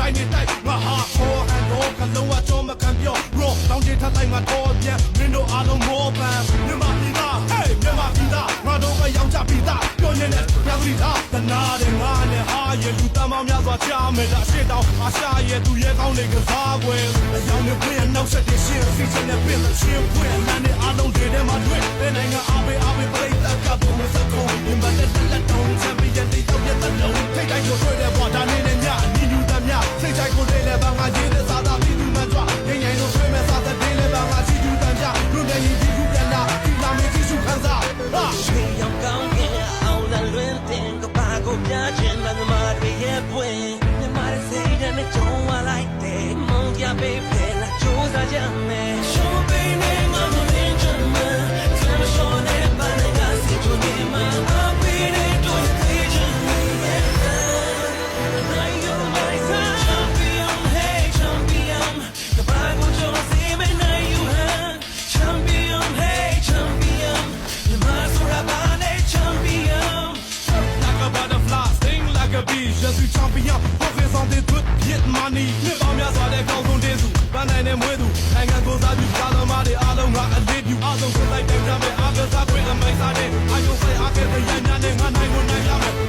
တိုင်းနေတိုင်းငါဟာခေါ်ဟန်တော့ကလုံးဝကြောမခံပြော raw တောင်းချထပ်တိုင်းမှာတော့ပြန်မင်းတို့အားလုံးမောပန်းမြန်မာပြည်သား hey မြန်မာပြည်သားငါတို့ပဲရောက်ကြပြည်သားပြောရင်လည်းပြသတိထားတနာတဲ့ငါနဲ့ဟာရဲ့လူတမ်းပေါင်းများစွာချမယ်ဒါရှေ့တောင်အာရှရဲ့သူရဲ့ကောင်းတဲ့ကစားပွဲအယောင်နဲ့ပြည့်နောက်ဆက်တဲ့ရှင်းစီချင်တဲ့ပြင်ချင်းပွင့်လမ်းနဲ့အားလုံးတွေထဲမှာတွေ့တဲ့နိုင်ငံအားပေးပရိသတ်ကပုံမစကုံးဒီမှာတက်လက်တုံးချမ်းပြည်တဲ့တောက်ရဲ့တလုံးထိတ်တိုင်းကိုတွေ့တဲ့ဘွာဒါနေနဲ့ညအနီးယူတဲ့မြစိတ်ချိုက်ကိုလေးလည်းဘာငါရေးတဲ့စားသာပြည်သူမှကြွငိမ့်ငိမ့်လို့ဆွေးမဲ့စားတဲ့လေးဘာငါချီကျူးတန်ကြလူတဲ့ရင်ဒီကူပြန်လာဒီလာမင်းကြီးစုခံစားဟာရွှေရောင်ကောင်းကင်အောင်လာလွင်တင်ကပါကိုပြချင်တဲ့မာတွေရဲ့ပွင့်မြမရဲ့စိတ်နဲ့ကြုံဝလိုက်တဲ့မုန်းကြပေးဖဲလာကြိုးစားကြမယ်ရှုံးပေးနေမှာမလင်းချင်မှာဆမ်းရှောင်းနေပါနဲ့ကစီချိုနေမှာအပီးနေတော့သိချင်နေရဲ့နိုင်ရောမိုင်ဆာချန်ပီယံ hey ချန်ပီယံကပါကိုကြိုးစီမနိုင်ယူဟန်ချန်ပီယံ hey ချန်ပီယံမြမဆိုရပါနဲ့ချန်ပီယံ like a butterfly sting like a bee je suis champion représenter toute Vietnamie နှစ်ပေါင်းများစွာတဲ့ကောင်းဆုံးတင်းစုပန်းနိုင်တဲ့မွေးသူနိုင်ငံကိုစားပြုကာလမတွေအားလုံးကအလေးပြုအားလုံးကိုလိုက်တိုင်းကြမယ်အားကစားခွင့်အမိုက်စားတဲ့အာယုံဆိုင်အားကဲတဲ့ရန်ညာနဲ့ငါနိုင်ကိုနိုင်ရမယ်